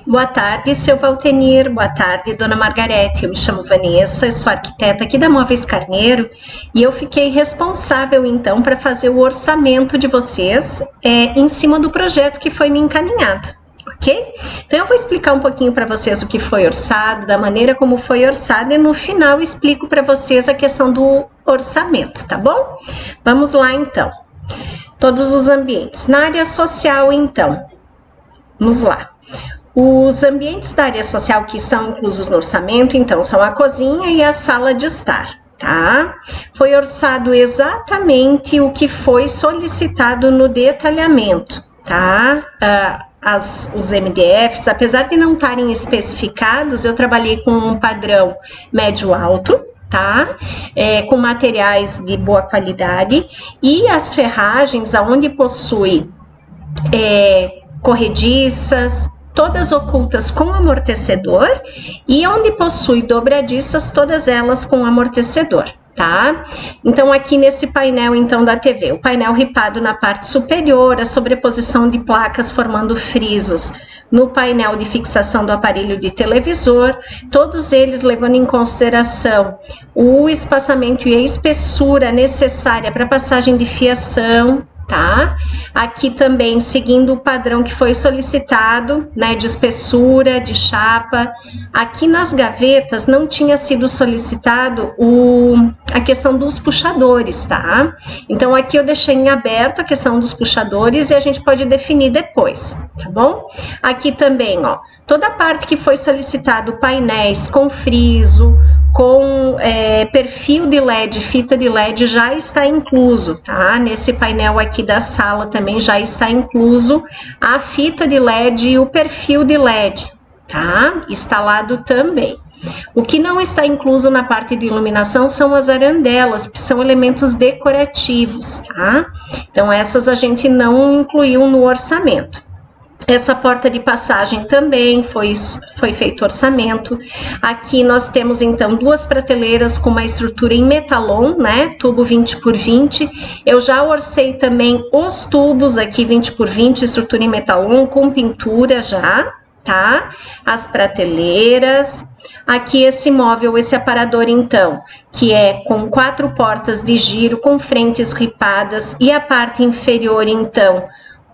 Boa tarde, seu Valtenir. Boa tarde, dona Margarete. Eu me chamo Vanessa, eu sou arquiteta aqui da Móveis Carneiro e eu fiquei responsável, então, para fazer o orçamento de vocês em cima do projeto que foi me encaminhado, ok? Então, eu vou explicar um pouquinho para vocês o que foi orçado, da maneira como foi orçado e no final explico para vocês a questão do orçamento, tá bom? Vamos lá, então. Todos os ambientes. Na área social, então, vamos lá. Os ambientes da área social que são inclusos no orçamento, então, são a cozinha e a sala de estar, tá? Foi orçado exatamente o que foi solicitado no detalhamento, tá? Os MDFs, apesar de não estarem especificados, eu trabalhei com um padrão médio-alto, tá? Com materiais de boa qualidade e as ferragens, aonde possui corrediças, todas ocultas com amortecedor e onde possui dobradiças, todas elas com amortecedor, tá? Então, aqui nesse painel, então, da TV, o painel ripado na parte superior, a sobreposição de placas formando frisos no painel de fixação do aparelho de televisor, todos eles levando em consideração o espaçamento e a espessura necessária para passagem de fiação, tá? Aqui também seguindo o padrão que foi solicitado, né, de espessura, de chapa. Aqui nas gavetas não tinha sido solicitado a questão dos puxadores, tá? Então aqui eu deixei em aberto a questão dos puxadores e a gente pode definir depois, tá bom? Aqui também, ó, toda a parte que foi solicitado painéis com friso, com perfil de LED, fita de LED já está incluso, tá? Nesse painel aqui da sala também já está incluso a fita de LED e o perfil de LED, tá? Instalado também. O que não está incluso na parte de iluminação são as arandelas, que são elementos decorativos, tá? Então essas a gente não incluiu no orçamento. Essa porta de passagem também foi feito orçamento. Aqui nós temos então duas prateleiras com uma estrutura em metalon, né? Tubo 20 por 20. Eu já orcei também os tubos aqui 20 por 20, estrutura em metalon com pintura já, tá? As prateleiras. Aqui esse móvel, esse aparador então, que é com 4 portas de giro com frentes ripadas e a parte inferior então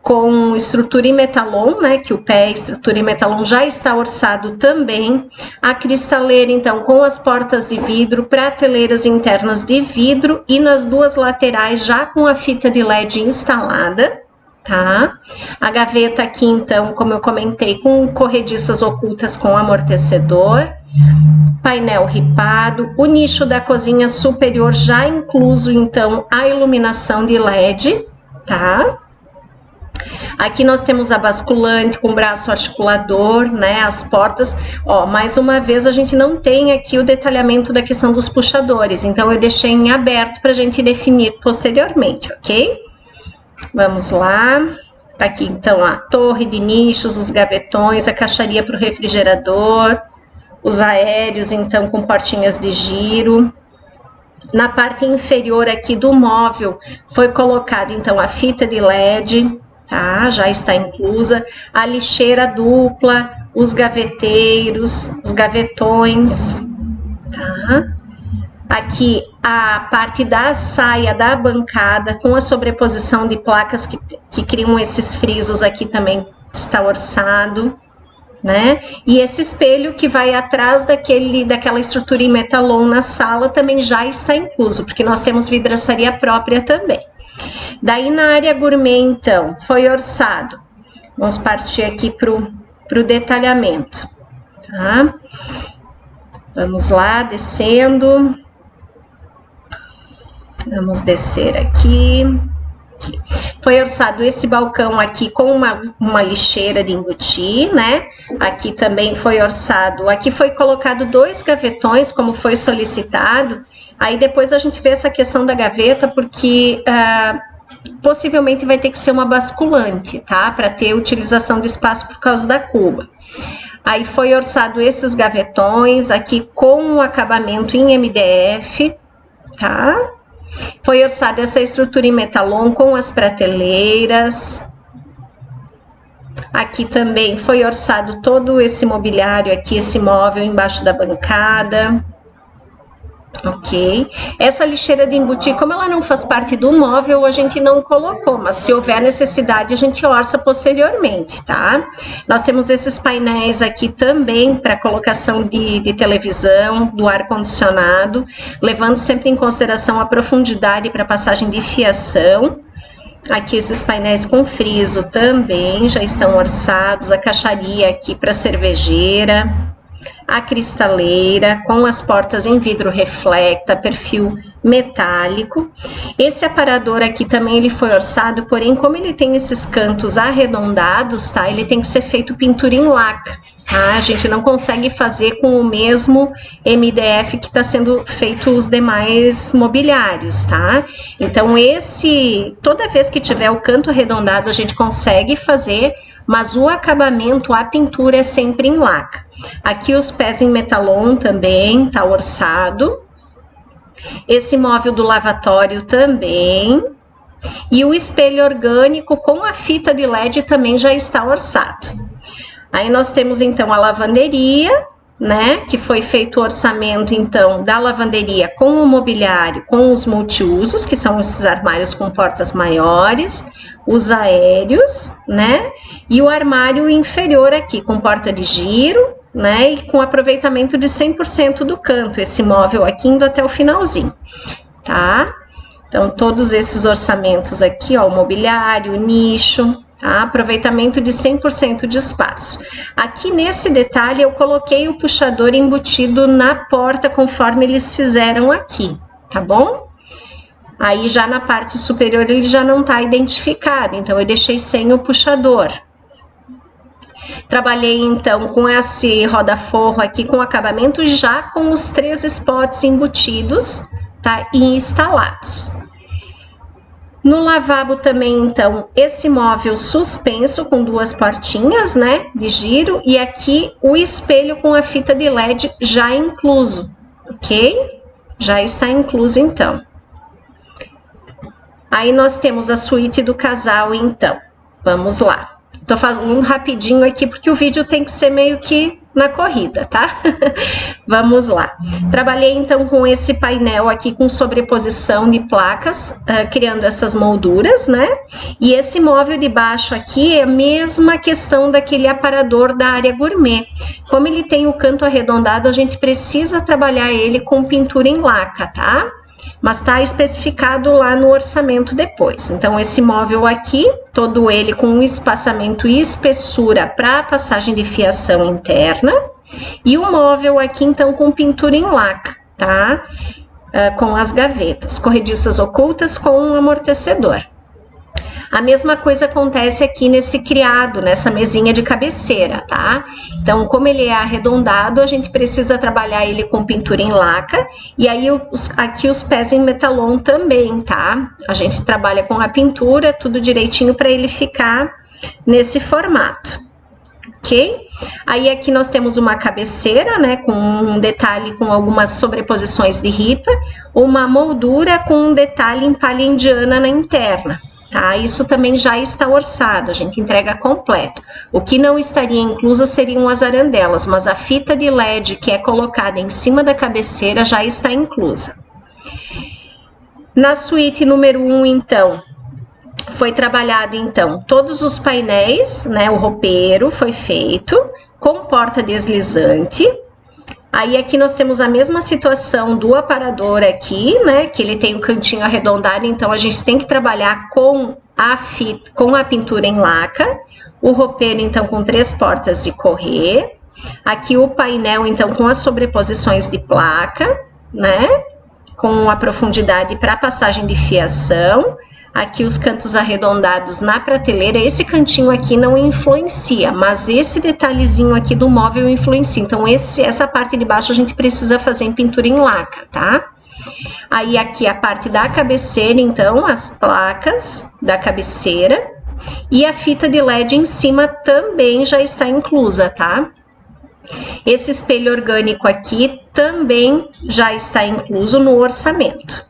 com estrutura em metalon, né, que o pé estrutura em metalon já está orçado também. A cristaleira, então, com as portas de vidro, prateleiras internas de vidro e nas duas laterais já com a fita de LED instalada, tá? A gaveta aqui, então, como eu comentei, com corrediças ocultas com amortecedor. Painel ripado, o nicho da cozinha superior já incluso, então, a iluminação de LED, tá? Aqui nós temos a basculante com braço articulador, né, as portas, ó, mais uma vez a gente não tem aqui o detalhamento da questão dos puxadores, então eu deixei em aberto para a gente definir posteriormente, ok? Vamos lá, tá aqui então a torre de nichos, os gavetões, a caixaria para o refrigerador, os aéreos então com portinhas de giro. Na parte inferior aqui do móvel foi colocado então a fita de LED, tá? Já está inclusa, a lixeira dupla, os gaveteiros, os gavetões, tá? Aqui a parte da saia da bancada com a sobreposição de placas que criam esses frisos aqui também está orçado, né? E esse espelho que vai atrás daquela estrutura em metalon na sala também já está incluso, porque nós temos vidraçaria própria também. Daí na área gourmet, então, foi orçado. Vamos partir aqui pro detalhamento, tá? Vamos lá, descendo. Vamos descer aqui. Foi orçado esse balcão aqui com uma lixeira de embutir, né? Aqui também foi orçado, aqui foi colocado 2 gavetões, como foi solicitado. Aí depois a gente vê essa questão da gaveta, porque possivelmente vai ter que ser uma basculante, tá? Para ter utilização do espaço por causa da cuba. Aí foi orçado esses gavetões aqui com um acabamento em MDF, tá? Foi orçada essa estrutura em metalon com as prateleiras. Aqui também foi orçado todo esse mobiliário aqui, esse móvel embaixo da bancada. Ok, essa lixeira de embutir, como ela não faz parte do móvel, a gente não colocou, mas se houver necessidade, a gente orça posteriormente, tá? Nós temos esses painéis aqui também para colocação de televisão, do ar-condicionado, levando sempre em consideração a profundidade para passagem de fiação. Aqui esses painéis com friso também já estão orçados, a caixaria aqui para cervejeira, a cristaleira com as portas em vidro reflecta, perfil metálico. Esse aparador aqui também ele foi orçado, porém como ele tem esses cantos arredondados, tá? Ele tem que ser feito pintura em laca, tá? A gente não consegue fazer com o mesmo MDF que está sendo feito os demais mobiliários, tá? Então toda vez que tiver o canto arredondado a gente consegue fazer, mas o acabamento, a pintura é sempre em laca. Aqui os pés em metalon também, tá orçado. Esse móvel do lavatório também. E o espelho orgânico com a fita de LED também já está orçado. Aí nós temos então a lavanderia, né, que foi feito o orçamento então da lavanderia com o mobiliário, com os multiusos, que são esses armários com portas maiores, os aéreos, né, e o armário inferior aqui com porta de giro, né, e com aproveitamento de 100% do canto, esse móvel aqui indo até o finalzinho, tá? Então todos esses orçamentos aqui, ó, o mobiliário, o nicho, tá? Aproveitamento de 100% de espaço. Aqui nesse detalhe eu coloquei o puxador embutido na porta conforme eles fizeram aqui, tá bom? Aí já na parte superior ele já não tá identificado, então eu deixei sem o puxador. Trabalhei então com esse roda-forro aqui com acabamento já com os 3 spots embutidos, tá? E instalados. No lavabo também, então, esse móvel suspenso com 2 portinhas, né, de giro, e aqui o espelho com a fita de LED já incluso, ok? Já está incluso, então. Aí nós temos a suíte do casal, então. Vamos lá. Tô falando rapidinho aqui porque o vídeo tem que ser meio que na corrida, tá? Vamos lá. Trabalhei então com esse painel aqui com sobreposição de placas, criando essas molduras, né? E esse móvel de baixo aqui é a mesma questão daquele aparador da área gourmet. Como ele tem o canto arredondado, a gente precisa trabalhar ele com pintura em laca, tá? Mas tá especificado lá no orçamento depois. Então, esse móvel aqui, todo ele com um espaçamento e espessura para passagem de fiação interna. E o móvel aqui, então, com pintura em laca, tá? Com as gavetas, corrediças ocultas com um amortecedor. A mesma coisa acontece aqui nesse criado, nessa mesinha de cabeceira, tá? Então, como ele é arredondado, a gente precisa trabalhar ele com pintura em laca. E aí, aqui os pés em metalon também, tá? A gente trabalha com a pintura, tudo direitinho para ele ficar nesse formato, ok? Aí, aqui nós temos uma cabeceira, né? Com um detalhe com algumas sobreposições de ripa. Uma moldura com um detalhe em palha indiana na interna. Tá? Isso também já está orçado, a gente entrega completo. O que não estaria incluso seriam as arandelas, mas a fita de LED que é colocada em cima da cabeceira já está inclusa. Na suíte número 1, então, foi trabalhado, então, todos os painéis, né? O roupeiro foi feito com porta deslizante. Aí aqui nós temos a mesma situação do aparador aqui, né, que ele tem um cantinho arredondado, então a gente tem que trabalhar com a pintura em laca. O roupeiro, então, com 3 portas de correr. Aqui o painel, então, com as sobreposições de placa, né, com a profundidade para passagem de fiação. Aqui os cantos arredondados na prateleira, esse cantinho aqui não influencia, mas esse detalhezinho aqui do móvel influencia. Então, essa parte de baixo a gente precisa fazer em pintura em laca, tá? Aí aqui a parte da cabeceira, então, as placas da cabeceira e a fita de LED em cima também já está inclusa, tá? Esse espelho orgânico aqui também já está incluso no orçamento.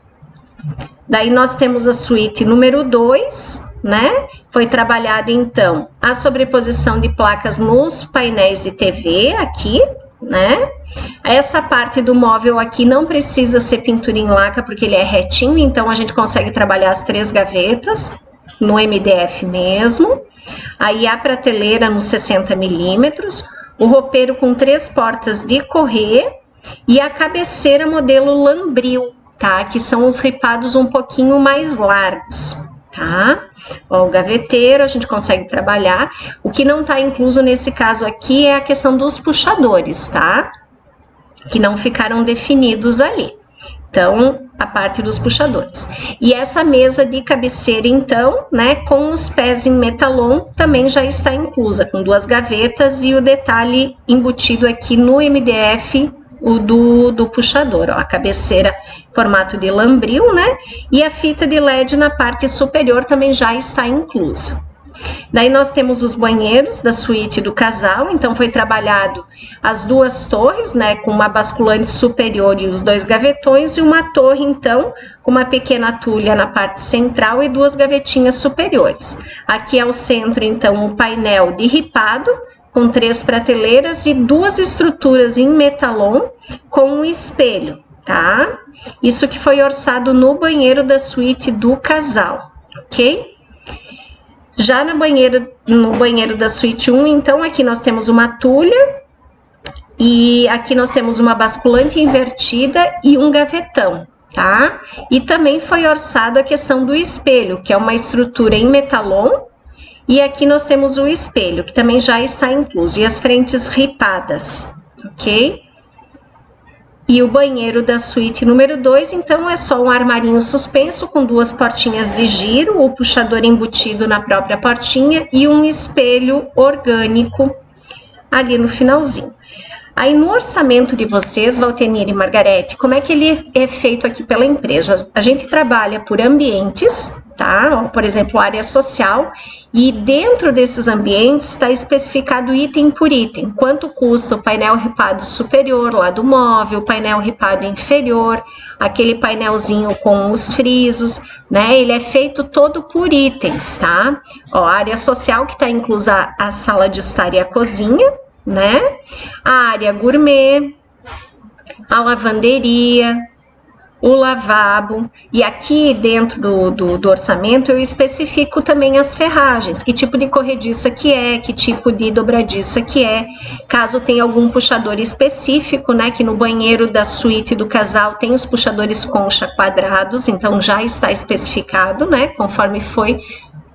Daí nós temos a suíte número 2, né? Foi trabalhado então a sobreposição de placas nos painéis de TV aqui, né? Essa parte do móvel aqui não precisa ser pintura em laca porque ele é retinho, então a gente consegue trabalhar as 3 gavetas no MDF mesmo. Aí a prateleira nos 60 milímetros, o roupeiro com 3 portas de correr e a cabeceira modelo lambril, tá? Que são os ripados um pouquinho mais largos, tá? Ó, o gaveteiro a gente consegue trabalhar. O que não tá incluso nesse caso aqui é a questão dos puxadores, tá? Que não ficaram definidos ali. Então, a parte dos puxadores. E essa mesa de cabeceira, então, né, com os pés em metalon, também já está inclusa, com 2 gavetas e o detalhe embutido aqui no MDF, o do puxador, ó, a cabeceira formato de lambril, né, e a fita de LED na parte superior também já está inclusa. Daí nós temos os banheiros da suíte do casal, então foi trabalhado as 2 torres, né, com uma basculante superior e os 2 gavetões, e uma torre, então, com uma pequena tulha na parte central e 2 gavetinhas superiores. Aqui ao centro, então, o painel de ripado, com 3 prateleiras e 2 estruturas em metalon com um espelho, tá? Isso que foi orçado no banheiro da suíte do casal, ok? Já no banheiro da suíte 1, então, aqui nós temos uma tulha e aqui nós temos uma basculante invertida e um gavetão, tá? E também foi orçado a questão do espelho, que é uma estrutura em metalon, e aqui nós temos o espelho, que também já está incluso, e as frentes ripadas, ok? E o banheiro da suíte número 2, então, é só um armarinho suspenso com 2 portinhas de giro, o puxador embutido na própria portinha e um espelho orgânico ali no finalzinho. Aí, no orçamento de vocês, Valtenir e Margarete, como é que ele é feito aqui pela empresa? A gente trabalha por ambientes, tá? Por exemplo, área social, e dentro desses ambientes está especificado item por item. Quanto custa o painel ripado superior lá do móvel, o painel ripado inferior, aquele painelzinho com os frisos, né? Ele é feito todo por itens, tá? Ó, a área social que está inclusa a sala de estar e a cozinha, né? A área gourmet, a lavanderia, o lavabo, e aqui dentro do orçamento eu especifico também as ferragens, que tipo de corrediça que é, que tipo de dobradiça que é, caso tenha algum puxador específico, né, que no banheiro da suíte do casal tem os puxadores concha quadrados, então já está especificado, né, conforme foi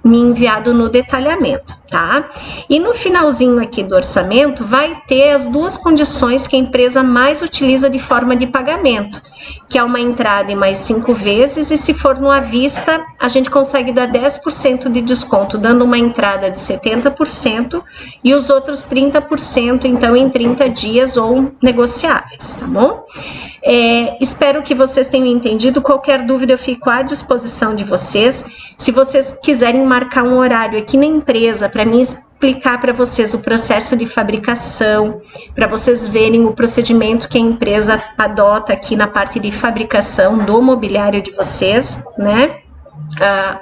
me enviado no detalhamento, tá? E no finalzinho aqui do orçamento vai ter as 2 condições que a empresa mais utiliza de forma de pagamento, que é uma entrada em mais 5 vezes, e se for no à vista, a gente consegue dar 10% de desconto, dando uma entrada de 70% e os outros 30%, então, em 30 dias ou negociáveis, tá bom? Espero que vocês tenham entendido. Qualquer dúvida eu fico à disposição de vocês. Se vocês quiserem marcar um horário aqui na empresa para mim explicar para vocês o processo de fabricação, para vocês verem o procedimento que a empresa adota aqui na parte de fabricação do mobiliário de vocês, né?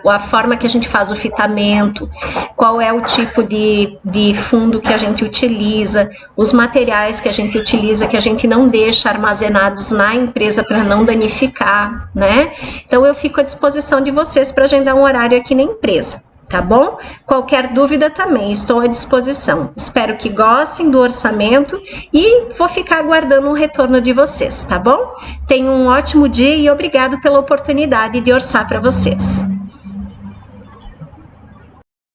A forma que a gente faz o fitamento, qual é o tipo de fundo que a gente utiliza, os materiais que a gente utiliza, que a gente não deixa armazenados na empresa para não danificar, né? Então eu fico à disposição de vocês para agendar um horário aqui na empresa, tá bom? Qualquer dúvida também estou à disposição. Espero que gostem do orçamento e vou ficar aguardando um retorno de vocês, tá bom? Tenham um ótimo dia e obrigado pela oportunidade de orçar para vocês.